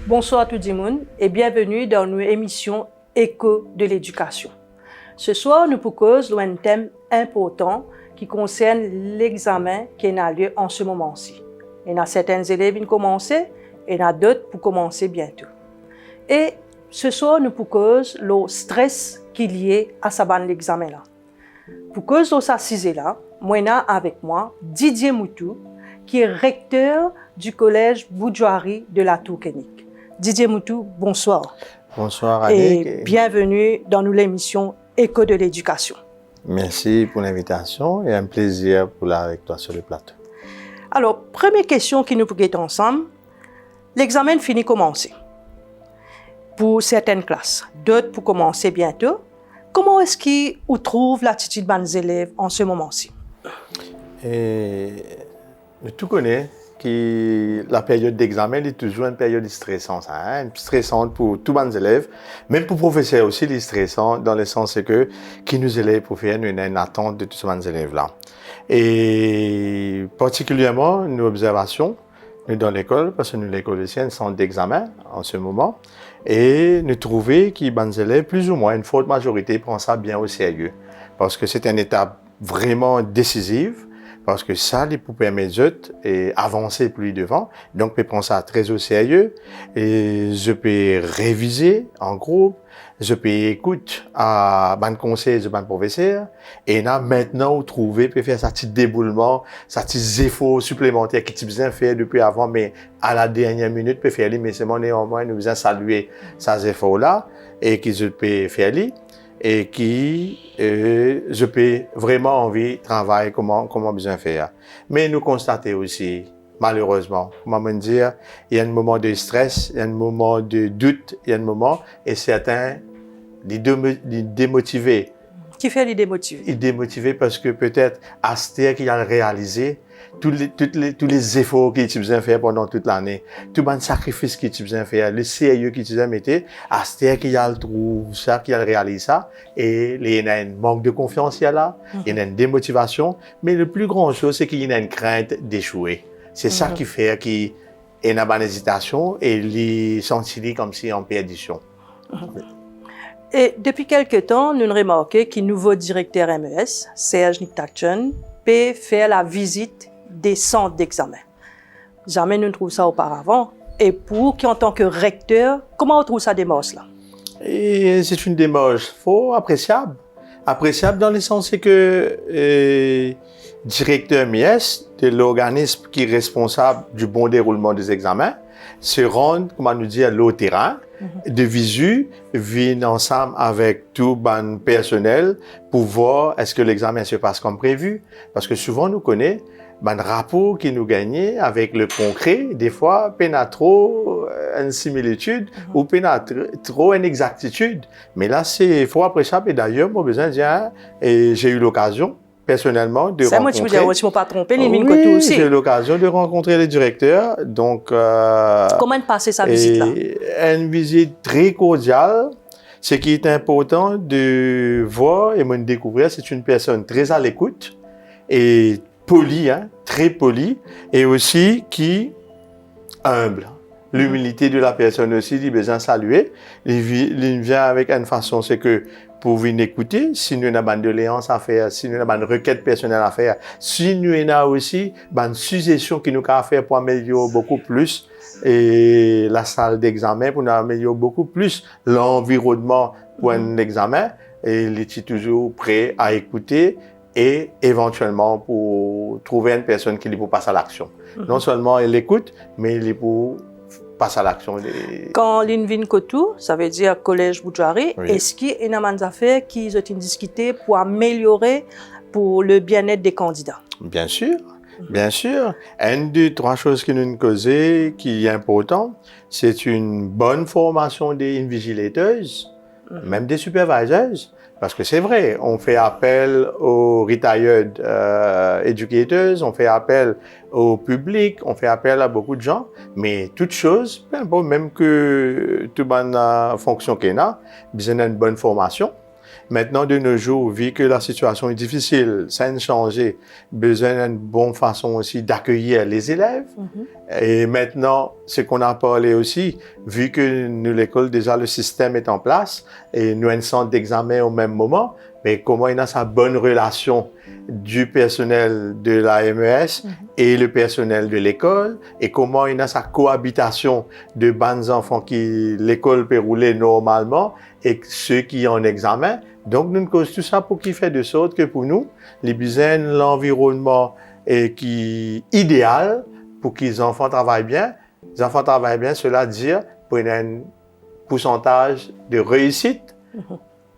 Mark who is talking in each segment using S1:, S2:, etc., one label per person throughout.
S1: Bonsoir tout le monde et bienvenue dans notre émission Écho de l'éducation. Ce soir, nous proposons un thème important qui concerne l'examen qui a lieu en ce moment-ci. Il y a certains élèves qui ont commencé et il y en a d'autres pour commencer bientôt. Et ce soir, nous proposons le stress qui est lié à ce l'examen-là. Pour cause de ça là, moi avec moi Didier Moutou, qui est recteur du collège Boudjouari de la Tour-Kénique. Didier Moutou, bonsoir.
S2: Bonsoir Annick.
S1: Et bienvenue dans l'émission Écho de l'éducation.
S2: Merci pour l'invitation et un plaisir pour la avec toi sur le plateau.
S1: Alors, première question qui nous peut ensemble, l'examen finit commencer pour certaines classes, d'autres pour commencer bientôt. Comment est-ce qu'on trouve l'attitude des élèves en ce moment-ci?
S2: Tout connaît que la période d'examen est toujours une période stressante, stressante pour tous les élèves, même pour les professeurs aussi, elle est stressante dans le sens que qui nous élèves pour faire une attente de tous ces élèves-là. Et particulièrement, nos observations, nous dans l'école, parce que nous l'école ici, un centre d'examen en ce moment, et nous trouvons que les élèves, plus ou moins, une forte majorité, prennent ça bien au sérieux, parce que c'est une étape vraiment décisive. Parce que ça, les pour permettre d'avancer plus devant. Donc, je prends ça très au sérieux. Et je peux réviser en groupe. Je peux écouter à ban conseils de ban professeur. Et là, maintenant, trouver, peut faire ça petit déboulement, ça petit efforts supplémentaires qui besoin faire depuis avant, mais à la dernière minute, peut faire les, mais c'est mon néanmoins, nous besoin saluer ces efforts-là et qui je peux faire les. Et qui je peux vraiment envie de travailler comment besoin faire. Mais nous constatons aussi, malheureusement, comment dire, il y a un moment de stress, il y a un moment de doute, il y a un moment, et certains, les démotivés.
S1: Qui fait les démotivés?
S2: Ils démotivés parce que peut-être, à ce temps qu'il a réalisé, tous les efforts qu'il a besoin de faire pendant toute l'année, tout le sacrifice qu'il a besoin de faire, le sérieux qu'il a besoin de mettre, à ce temps qu'il a trouvé ça, qu'il a réalisé ça, et il y a un manque de confiance, il y a une démotivation, mais le plus grand chose, c'est qu'il y a une crainte d'échouer. C'est ça qui fait qu'il y a une hésitation et il sentit comme si en perdition.
S1: Et depuis quelque temps, nous remarquons que le nouveau directeur MES, Serge Nictachon, peut faire la visite des centres d'examen. Jamais nous ne trouvons ça auparavant. Et pour qui, en tant que recteur, comment on trouve ça démarche-là?
S2: Et c'est une démarche fort appréciable. Appréciable dans le sens que directeur MES, de l'organisme qui est responsable du bon déroulement des examens, se rend, comment nous dire, au terrain, de visu, viennent ensemble avec tout le personnel pour voir est-ce que l'examen se passe comme prévu. Parce que souvent, nous connaissons le rapport qui nous gagne avec le concret. Des fois, il y a trop une similitude ou il y a trop une exactitude. Mais là, c'est fort appréciable. Et d'ailleurs, moi, besoin de dire, et j'ai eu l'occasion, personnellement, de rencontrer...
S1: Moi, tu peux dire, je ne pas tromper, les mines
S2: oui,
S1: aussi.
S2: J'ai eu l'occasion de rencontrer le directeur. Donc,
S1: comment passer sa visite-là?
S2: Une visite très cordiale. Ce qui est important de voir et de découvrir, c'est une personne très à l'écoute et polie, très polie, et aussi qui humble. L'humilité de la personne aussi, il a besoin de saluer. Il vient avec une façon, c'est que pour venir écouter, si nous avons une doléance à faire, si nous avons une requête personnelle à faire, si nous avons aussi une suggestion qui nous a faire pour améliorer beaucoup plus et la salle d'examen, pour nous améliorer beaucoup plus l'environnement pour un examen, et il est toujours prêt à écouter et éventuellement pour trouver une personne qui est pour passer à l'action. Non seulement il écoute, mais il est pour passer à l'action.
S1: Quand l'Invin Kotou, ça veut dire Collège Boudjouari,
S2: oui.
S1: Est-ce qu'il y a des affaires qui ont été discutées pour améliorer pour le bien-être des candidats?
S2: Bien sûr. Bien sûr. Une des trois choses que nous causons qui est important, c'est une bonne formation des invigilateuses, même des superviseuses. Parce que c'est vrai, on fait appel aux retired educators, on fait appel au public, on fait appel à beaucoup de gens, mais toute chose, même que toute bonne fonction qu'il y a, besoin d'une bonne formation. Maintenant, de nos jours, vu que la situation est difficile, ça a changé, besoin d'une bonne façon aussi d'accueillir les élèves. Et maintenant, ce qu'on a parlé aussi, vu que nous, l'école, déjà, le système est en place et nous avons un centre d'examen au même moment, mais comment il y a sa bonne relation du personnel de la MES et le personnel de l'école, et comment il y a sa cohabitation de bonnes enfants qui l'école peut rouler normalement et ceux qui ont un examen. Donc, nous cause tout ça pour qu'il fait de sorte que pour nous, les besoins, l'environnement est qui idéal pour que les enfants travaillent bien. Les enfants travaillent bien, cela veut dire pour un pourcentage de réussite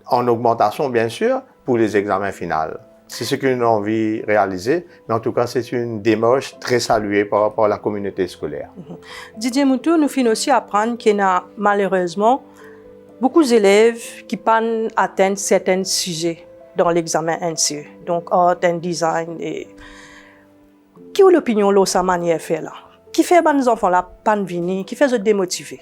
S2: en augmentation, bien sûr, pour les examens finaux. C'est ce que nous avons envie de réaliser, mais en tout cas, c'est une démarche très saluée par rapport à la communauté scolaire.
S1: Didier Moutou, nous finissons aussi apprendre qu'il y a malheureusement beaucoup d'élèves qui peuvent atteindre certains sujets dans l'examen NCE, donc art and design. Et... Qui est l'opinion de sa manière de faire là? Qui fait que les enfants là pas venir? Qui fait se démotiver?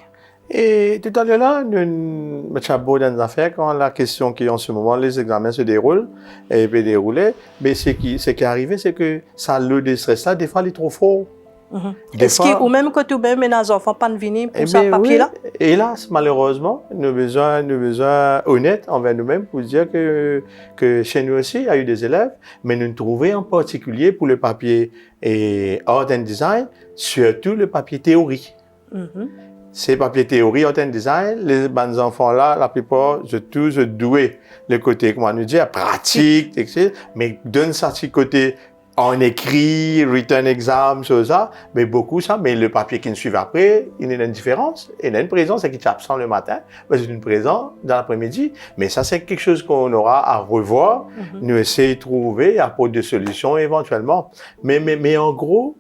S2: Et tout à l'heure là, nous avons dans affaires quand la question qui en ce moment les examens se déroulent et peut dérouler, mais ce qui est arrivé, c'est que ça le déstresse là, des fois il est trop fort.
S1: Est-ce que ou même quand mais les enfants pas venir pour ça papier là?
S2: Hélas, malheureusement, nous avons besoin honnête envers nous-mêmes pour dire que chez nous aussi il y a eu des élèves, mais nous trouvons en particulier pour le papier et art and design, surtout le papier théorie. Ces papiers théorie, art and design, les bons enfants là, la plupart, je doué le côté, comment nous dire, pratique, etc. Mais d'un certain côté, en écrit, written exam, chose ça, mais beaucoup ça, mais le papier qui nous suit après, il y a une différence. Il y a une présence, c'est qui est absent le matin, mais c'est une présence dans l'après-midi. Mais ça, c'est quelque chose qu'on aura à revoir, nous essayer de trouver, apporter des solutions éventuellement. Mais en gros,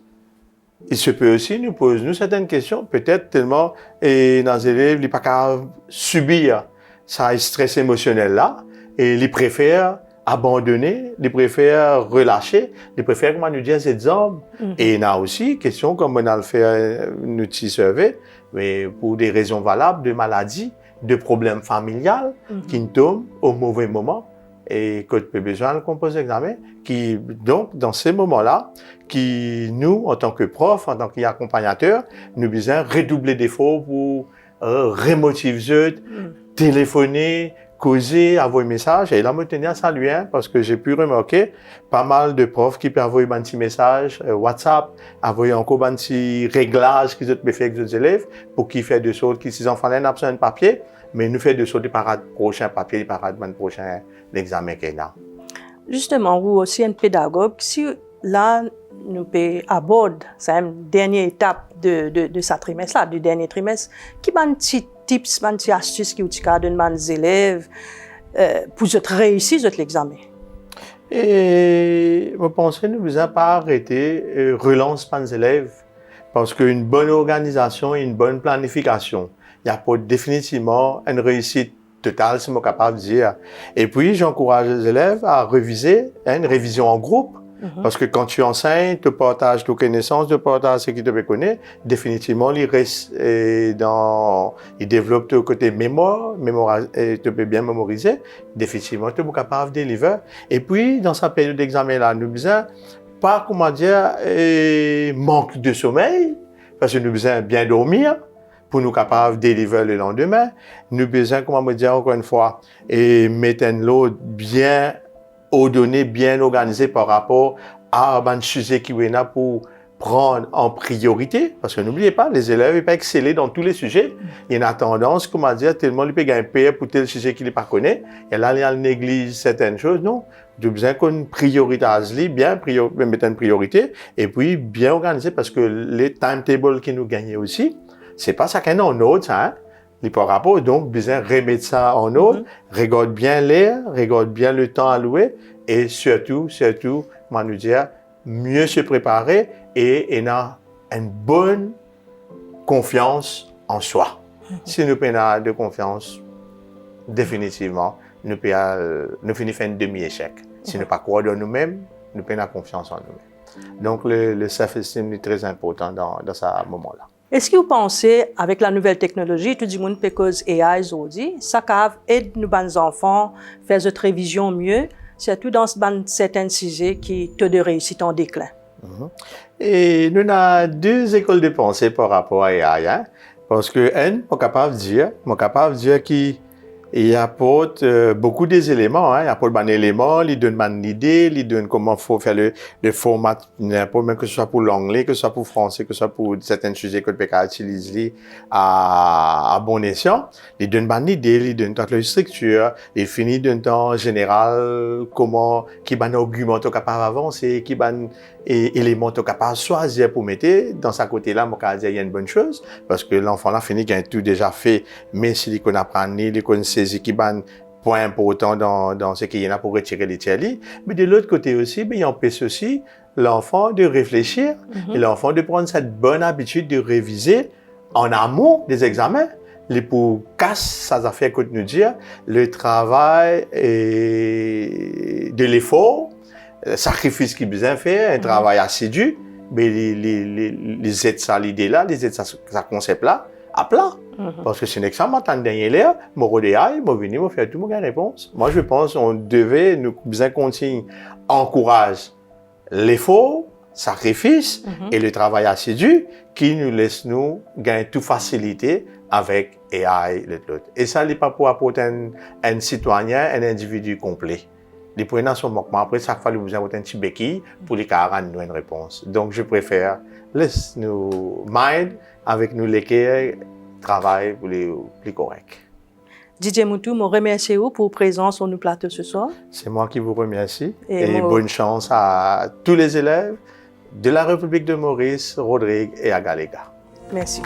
S2: il se peut aussi nous poser certaines questions, peut-être tellement, et dans les élèves, ils ne peuvent pas subir ça stress émotionnel là, et ils préfèrent abandonner, ils préfèrent relâcher, ils préfèrent, comment nous dire, ces hommes. Et il y a aussi question, comme on a le fait, nous petit survey, mais pour des raisons valables, de maladies, de problèmes familiales, qui nous tombent au mauvais moment, et que tu as besoin de composer l'examen, qui, donc, dans ces moments-là, qui, nous, en tant que profs, en tant qu'accompagnateurs, nous besoin redoubler d'efforts pour remotiver, téléphoner, causer, envoyer un message. Et là, je tenais à saluer, parce que j'ai pu remarquer pas mal de profs qui peuvent envoyer un petit message WhatsApp, envoyer encore un petit réglage qu'ils ont fait avec les élèves pour qu'ils fassent de sorte que ces enfants-là n'ont pas de papier, mais nous faisons de sorte de parade prochain papier, de parade prochain l'examen qu'il y a.
S1: Justement, vous aussi un pédagogue, si là, nous abordons cette dernière étape de ce trimestre-là, du dernier trimestre, qui sont des tips, des astuces qui vous donnent aux élèves pour réussir l'examen?
S2: Et je pense que nous ne devons pas arrêter relance les élèves, parce qu'une bonne organisation et une bonne planification, il y a définitivement une réussite totale, si je suis capable de dire. Et puis, j'encourage les élèves à réviser, une révision en groupe, parce que quand tu enseignes, tu partages tes connaissances, tu partages ce que tu connais, définitivement, il reste il développe ton côté mémoire, et tu peux bien mémoriser, définitivement, tu es capable de délivrer. Et puis, dans sa période d'examen-là, nous besoin pas, comment dire, manque de sommeil, parce que nous besoin bien dormir, pour nous capables de délivrer le lendemain. Nous besoin, comment me dire encore une fois, et mettre une lot bien ordonné, bien organisé par rapport à un sujet qui est là pour prendre en priorité, parce que n'oubliez pas, les élèves ne peuvent pas exceller dans tous les sujets. Il y a une tendance, comment dire, tellement ils peuvent gagner pire pour tel sujet qu'ils ne connaissent pas. Et là, ils négligent certaines choses. Non, nous besoin qu'on priorise, bien mettre une priorité, et puis bien organiser, parce que les timetables qui nous gagnent aussi, c'est pas ça qu'on a en autre, hein. Les par rapport, donc, besoin remettre ça en ordre, regarde bien l'air, regarde bien le temps alloué, et surtout, comment nous dire, mieux se préparer et a une bonne confiance en soi. Si nous avons de confiance, définitivement, nous finissons un demi-échec. Si nous ne pas croire dans nous-mêmes, nous avons confiance en nous-mêmes. Donc, le self-esteem est très important dans ce moment-là.
S1: Est-ce que vous pensez, avec la nouvelle technologie, tout le monde peut cause AI aujourd'hui, ça aide nos enfants à faire cette révision mieux, surtout dans certains sujets qui taux de réussite en déclin?
S2: Et nous avons deux écoles de pensée par rapport à AI, hein? Parce que un, je suis capable de dire qu'il apporte beaucoup des éléments, hein? Il apporte des éléments, il donne une idée, il donne comment il faut faire le format, même que ce soit pour l'anglais, que ce soit pour le français, que ce soit pour certains sujets que tu peux utiliser à bon escient. Il donne une idée, il donne toute la structure, il finit d'un temps général, comment, qui va un argument capable d'avancer, qui va élément capable de choisir pour mettre dans sa côté-là, moi, je dire il y a une bonne chose, parce que l'enfant là finit qu'il a tout déjà fait, mais s'il connaît apprendre, il connaît saisir qui va point important dans ce qu'il y en a pour retirer les tiers. Mais de l'autre côté aussi, il empêche aussi l'enfant de réfléchir et l'enfant de prendre cette bonne habitude de réviser en amont des examens. Pour casser ça affaires que nous dire, le travail et de l'effort, le sacrifice qu'il besoin faire, un travail assidu, mais les aides ça l'idée là, les aides ça concept là, à plat. Parce que c'est un examen, tant dernier l'air, mon rodéaille, mon venir, mon faire tout, mon réponse. Moi, je pense qu'on devait, nous besoin continuer, encourage l'effort, sacrifice et le travail assidu qui nous laisse nous gagner toute facilité avec AI, l'autre. Et ça, n'est pas pour apporter un citoyen, un individu complet. Les prenants sont manquements. Après, chaque fois, nous besoin un petit béquille pour les carans nous une réponse. Donc, je préfère laisse nous mind avec nous l'équerre travail pour les plus correct.
S1: Didier Moutou, je remercie vous pour votre présence sur nos plateaux ce soir.
S2: C'est moi qui vous remercie et bonne chance à tous les élèves de la République de Maurice, Rodrigue et à Galega.
S1: Merci.